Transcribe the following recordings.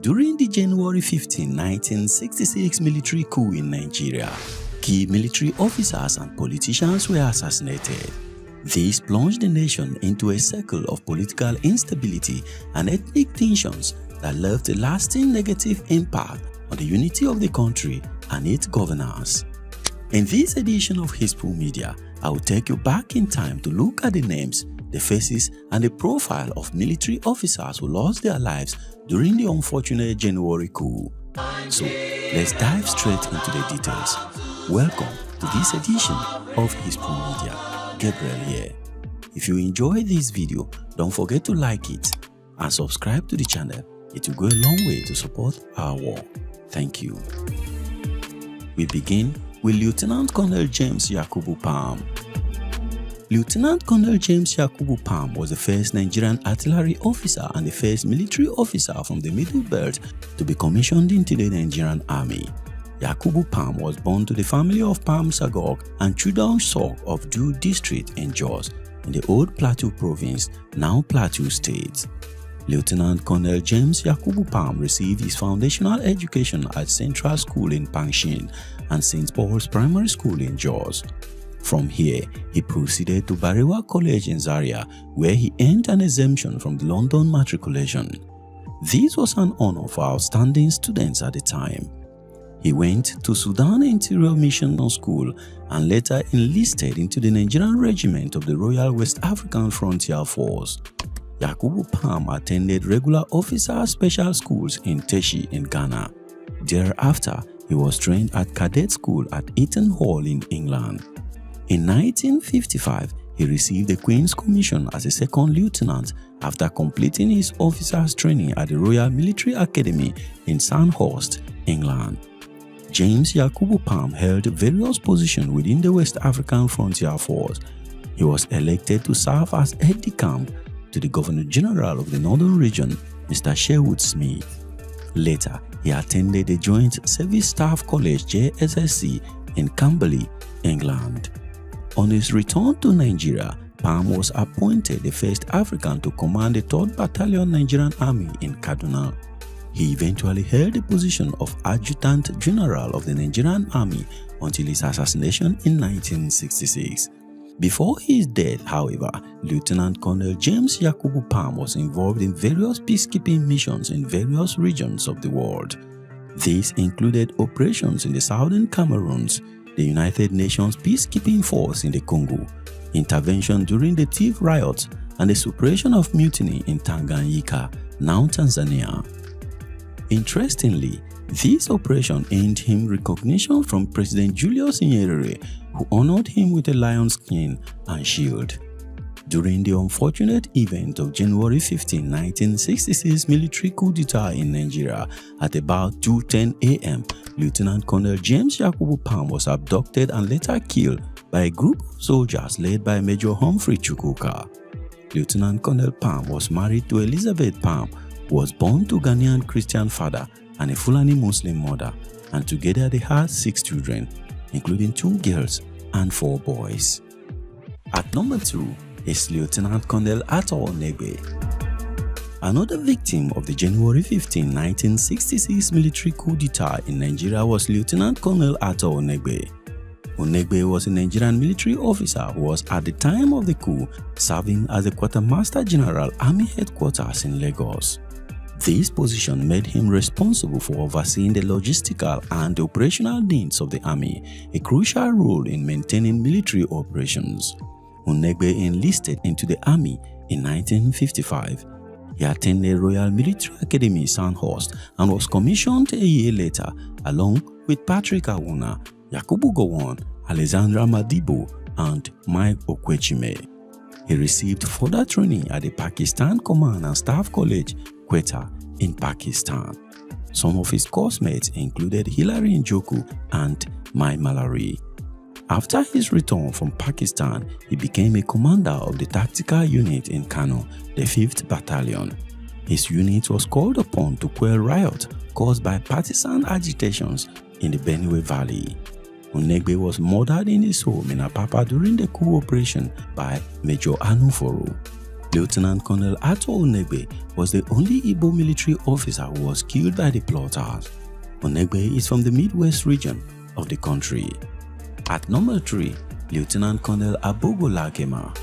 During the January 15, 1966 military coup in Nigeria, key military officers and politicians were assassinated. This plunged the nation into a circle of political instability and ethnic tensions that left a lasting negative impact on the unity of the country and its governance. In this edition of Hispo Media, I will take you back in time to look at the names, the faces, and the profile of military officers who lost their lives during the unfortunate January coup. So, let's dive straight into the details. Welcome to this edition of Hispo Media. Gabriel here. If you enjoy this video, don't forget to like it and subscribe to the channel. It will go a long way to support our work. Thank you. We begin with Lieutenant Colonel James Yakubu Palm. Lieutenant Colonel James Yakubu Palm was the first Nigerian artillery officer and the first military officer from the Middle Belt to be commissioned into the Nigerian Army. Yakubu Palm was born to the family of Palm Sagok and Chudong Sok of Du District in Jos, in the old Plateau Province, now Plateau State. Lieutenant Colonel James Yakubu Palm received his foundational education at Central School in Pangshin and St. Paul's Primary School in Jos. From here, he proceeded to Barewa College in Zaria, where he earned an exemption from the London matriculation. This was an honor for outstanding students at the time. He went to Sudan Interior Mission School and later enlisted into the Nigerian Regiment of the Royal West African Frontier Force. Yakubu Palm attended regular officer special schools in Teshi in Ghana. Thereafter, he was trained at cadet school at Eton Hall in England. In 1955, he received the Queen's Commission as a second lieutenant after completing his officer's training at the Royal Military Academy in Sandhurst, England. James Yakubu Palm held various positions within the West African Frontier Force. He was elected to serve as aide-de-camp to the Governor-General of the Northern Region, Mr. Sherwood Smith. Later, he attended the Joint Service Staff College JSSC in Camberley, England. On his return to Nigeria, Palm was appointed the first African to command the 3rd Battalion Nigerian Army in Kaduna. He eventually held the position of Adjutant General of the Nigerian Army until his assassination in 1966. Before his death, however, Lieutenant Colonel James Yakubu Palm was involved in various peacekeeping missions in various regions of the world. These included operations in the southern Cameroons, the United Nations Peacekeeping Force in the Congo, intervention during the Tiv riots, and the suppression of mutiny in Tanganyika, now Tanzania. Interestingly, this operation earned him recognition from President Julius Nyerere, who honored him with a lion's skin and shield. During the unfortunate event of January 15, 1966 military coup d'etat in Nigeria at about 2:10 a.m., Lieutenant Colonel James Yakubu Palm was abducted and later killed by a group of soldiers led by Major Humphrey Chukwuka. Lieutenant Colonel Palm was married to Elizabeth Palm, who was born to Ghanaian Christian father and a Fulani Muslim mother, and together they had 6 children, including 2 girls and 4 boys. At number 2 is Lieutenant Colonel Unegbe. Another victim of the January 15, 1966 military coup d'etat in Nigeria was Lieutenant Colonel Unegbe. Unegbe was a Nigerian military officer who was at the time of the coup serving as the Quartermaster General Army Headquarters in Lagos. This position made him responsible for overseeing the logistical and operational needs of the army, a crucial role in maintaining military operations. Unegbe enlisted into the army in 1955. He attended Royal Military Academy Sandhurst and was commissioned a year later along with Patrick Awuna, Yakubu Gowon, Alexandra Madibo, and Mike Okwechime. He received further training at the Pakistan Command and Staff College, Quetta, in Pakistan. Some of his coursemates included Hilary Njoku and Maimalari. After his return from Pakistan, he became a commander of the tactical unit in Kano, the 5th Battalion. His unit was called upon to quell riots caused by partisan agitations in the Benue Valley. Unegbe was murdered in his home in Apapa during the coup operation by Major Anuforo. Lieutenant Colonel Unegbe was the only Igbo military officer who was killed by the plotters. Unegbe is from the Midwest region of the country. At number 3, Lieutenant Colonel Abogo Largema.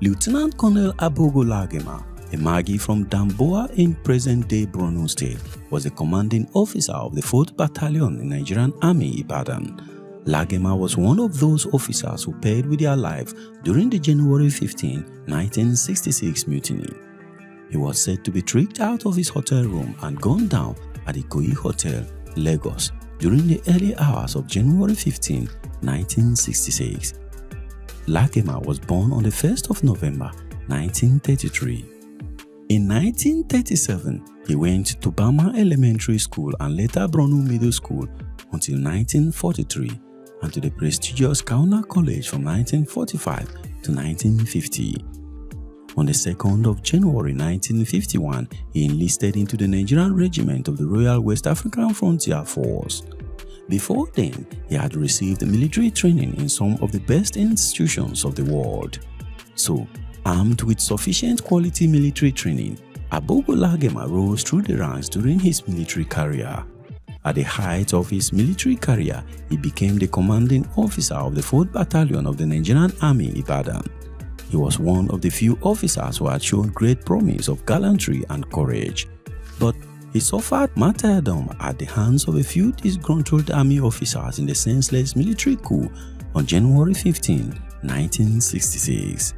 Lieutenant Colonel Abogo Largema, a Magi from Damboa in present-day Borno State, was the commanding officer of the 4th Battalion in Nigerian Army Ibadan. Largema was one of those officers who paid with their life during the January 15, 1966 mutiny. He was said to be tricked out of his hotel room and gunned down at the Coup Hotel, Lagos, during the early hours of January 15, 1966. Largema was born on the 1st of November, 1933. In 1937, he went to Bama Elementary School and later Bronu Middle School until 1943, and to the prestigious Kauna College from 1945 to 1950. On the 2nd of January 1951, he enlisted into the Nigerian Regiment of the Royal West African Frontier Force. Before then, he had received military training in some of the best institutions of the world. So, armed with sufficient quality military training, Abogo Largema rose through the ranks during his military career. At the height of his military career, he became the commanding officer of the 4th Battalion of the Nigerian Army Ibadan. He was one of the few officers who had shown great promise of gallantry and courage. But he suffered martyrdom at the hands of a few disgruntled army officers in the senseless military coup on January 15, 1966.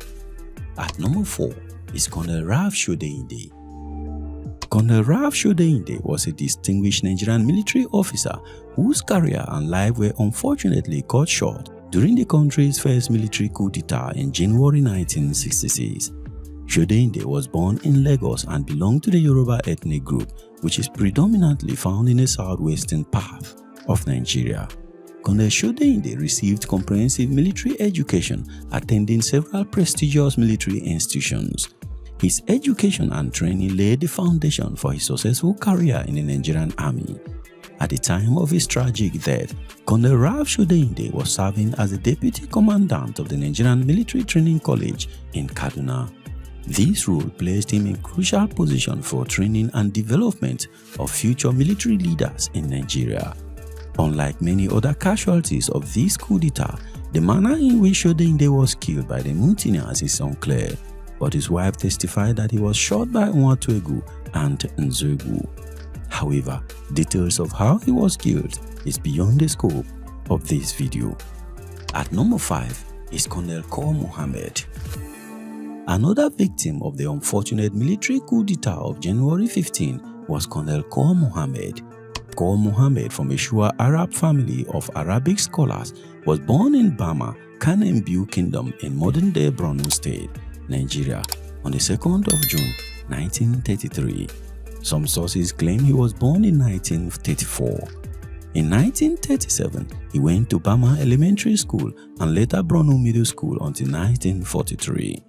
At number 4 is Colonel Shodeinde. Colonel Shodeinde was a distinguished Nigerian military officer whose career and life were unfortunately cut short during the country's first military coup d'etat in January 1966. Shodeinde was born in Lagos and belonged to the Yoruba ethnic group, which is predominantly found in the southwestern part of Nigeria. Colonel Shodeinde received comprehensive military education, attending several prestigious military institutions. His education and training laid the foundation for his successful career in the Nigerian Army. At the time of his tragic death, Colonel Shodeinde was serving as the Deputy Commandant of the Nigerian Military Training College in Kaduna. This role placed him in a crucial position for training and development of future military leaders in Nigeria. Unlike many other casualties of this coup d'etat, the manner in which Shodeinde was killed by the mutineers is unclear, but his wife testified that he was shot by Nwatuegu and Nzegu. However, details of how he was killed is beyond the scope of this video. At number 5 is Colonel Kur Muhammed. Another victim of the unfortunate military coup d'etat of January 15 was Colonel Kur Muhammed. Kur Muhammed, from a Shua Arab family of Arabic scholars, was born in Bama, Kanembu Kingdom in modern-day Borno State, Nigeria, on the 2nd of June 1933. Some sources claim he was born in 1934. In 1937, he went to Bama Elementary School and later Borno Middle School until 1943.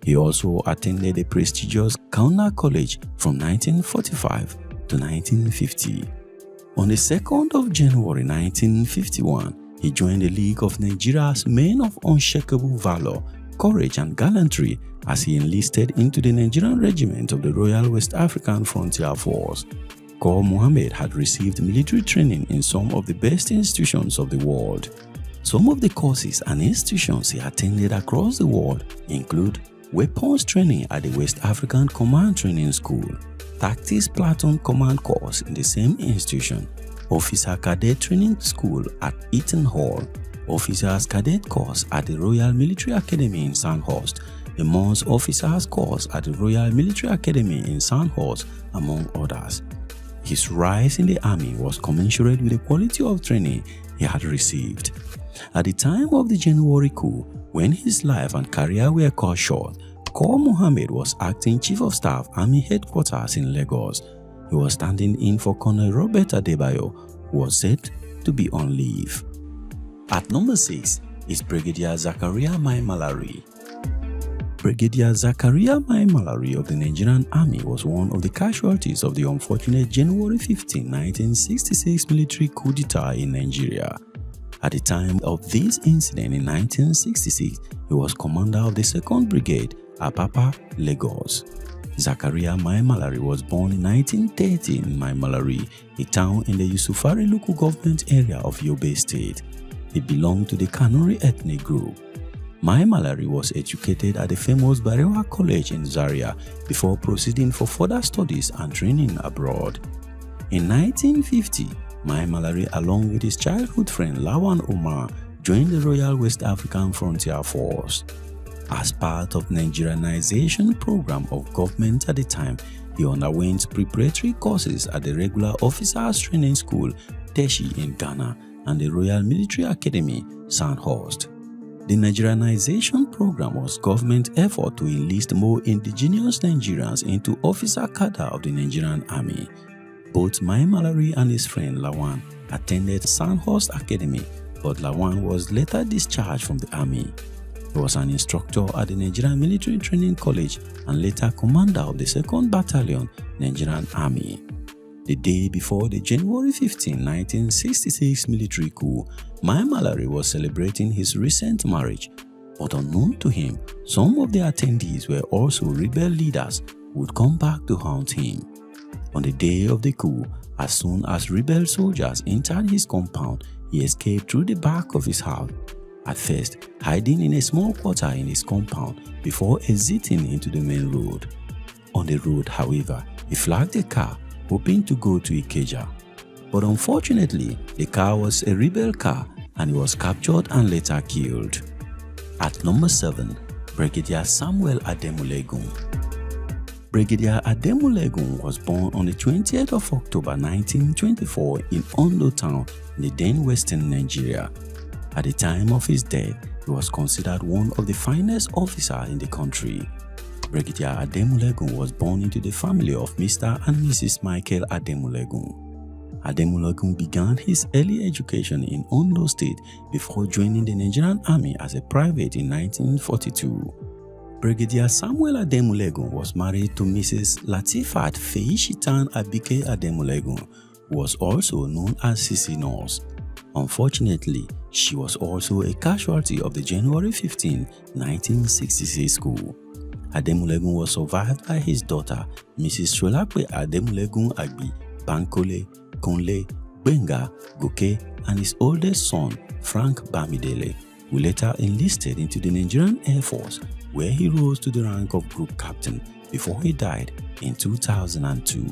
He also attended the prestigious Kauna College from 1945 to 1950. On the 2nd of January 1951, he joined the League of Nigeria's men of unshakable valor, courage and gallantry as he enlisted into the Nigerian Regiment of the Royal West African Frontier Force. Kur Muhammed had received military training in some of the best institutions of the world. Some of the courses and institutions he attended across the world include weapons training at the West African Command Training School, Tactics Platoon Command course in the same institution, Officer Cadet Training School at Eaton Hall, Officers Cadet course at the Royal Military Academy in Sandhurst, the Mons Officers course at the Royal Military Academy in Sandhurst, among others. His rise in the army was commensurate with the quality of training he had received. At the time of the January coup, when his life and career were cut short, Kur Muhammed was acting Chief of Staff Army Headquarters in Lagos. He was standing in for Colonel Robert Adebayo, who was said to be on leave. At number 6 is Brigadier Zakaria Maimalari. Brigadier Zakaria Maimalari of the Nigerian Army was one of the casualties of the unfortunate January 15, 1966 military coup d'etat in Nigeria. At the time of this incident in 1966, he was commander of the 2nd Brigade, Apapa, Lagos. Zakaria Maimalari was born in 1930 in Maimalari, a town in the Yusufari local government area of Yobe State. He belonged to the Kanuri ethnic group. Maimalari was educated at the famous Barewa College in Zaria before proceeding for further studies and training abroad. In 1950, Maimalari, along with his childhood friend Lawan Omar, joined the Royal West African Frontier Force. As part of the Nigerianization program of government at the time, he underwent preparatory courses at the Regular Officers Training School, Teshi in Ghana, and the Royal Military Academy, Sandhurst. The Nigerianization program was government effort to enlist more indigenous Nigerians into officer cadre of the Nigerian Army. Both Maimalari and his friend Lawan attended Sandhurst Academy, but Lawan was later discharged from the army. He was an instructor at the Nigerian Military Training College and later commander of the 2nd Battalion, Nigerian Army. The day before the January 15, 1966 military coup, Maimalari was celebrating his recent marriage, but unknown to him, some of the attendees were also rebel leaders who would come back to haunt him. On the day of the coup, as soon as rebel soldiers entered his compound, he escaped through the back of his house, at first hiding in a small quarter in his compound before exiting into the main road. On the road, however, he flagged a car, hoping to go to Ikeja. But unfortunately, the car was a rebel car and he was captured and later killed. At number 7, Brigadier Samuel Ademulegun. Brigadier Ademulegun was born on the 20th of October 1924 in Ondo town in the then western Nigeria. At the time of his death, he was considered one of the finest officers in the country. Brigadier Ademulegun was born into the family of Mr. and Mrs. Michael Ademulegun. Ademulegun began his early education in Ondo State before joining the Nigerian Army as a private in 1942. Brigadier Samuel Ademulegun was married to Mrs. Latifat Feishitan Abike Ademulegun, who was also known as Sisi Nurse. Unfortunately, she was also a casualty of the January 15, 1966 coup. Ademulegun was survived by his daughter, Mrs. Sholakwe Ademulegun Agbi, Bankole, Kunle, Benga, Goke, and his oldest son, Frank Bamidele, who later enlisted into the Nigerian Air Force, where he rose to the rank of group captain before he died in 2002.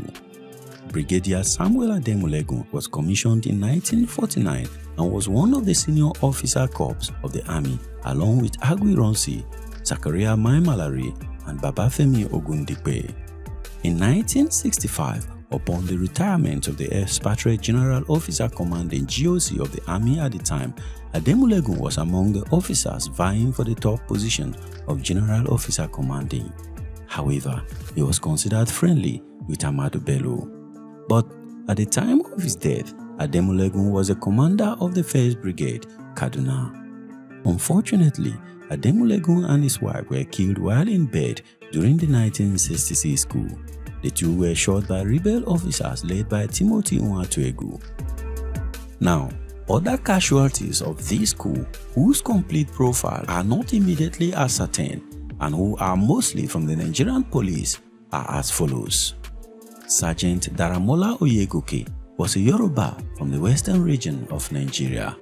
Brigadier Samuel Ademulegun was commissioned in 1949 and was one of the senior officer corps of the army, along with Agui Ronsi, Zakaria Maimalari, and Babafemi Ogundipe. In 1965, upon the retirement of the expatriate general officer commanding GOC of the army at the time, Ademulegun was among the officers vying for the top position of general officer commanding. However, he was considered friendly with Ahmadu Bello. But at the time of his death, Ademulegun was a commander of the 1st Brigade, Kaduna. Unfortunately, Ademulegun and his wife were killed while in bed during the 1966 coup. The two were shot by rebel officers led by Timothy Nwatuegu. Now, other casualties of this coup, whose complete profile are not immediately ascertained and who are mostly from the Nigerian police, are as follows. Sergeant Daramola Oyegoke was a Yoruba from the western region of Nigeria.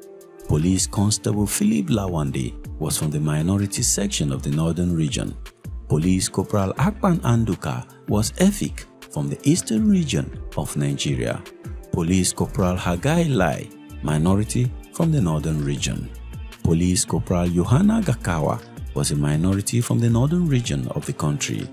Police Constable Philip Lawande was from the minority section of the northern region. Police Corporal Akpan Anduka was Efik from the eastern region of Nigeria. Police Corporal Hagai Lai, minority from the northern region. Police Corporal Yohana Gakawa was a minority from the northern region of the country.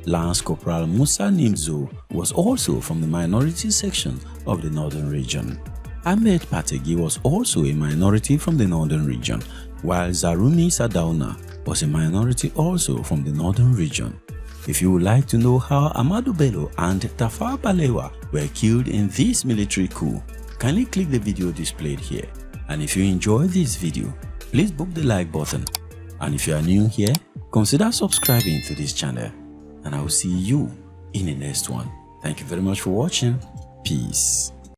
Lance Corporal Musa Nimzo was also from the minority section of the northern region. Ahmed Pategi was also a minority from the northern region, while Zarumi Sadauna was a minority also from the northern region. If you would like to know how Ahmadu Bello and Tafawa Balewa were killed in this military coup, kindly click the video displayed here. And if you enjoyed this video, please book the like button. And if you are new here, consider subscribing to this channel. And I will see you in the next one. Thank you very much for watching. Peace.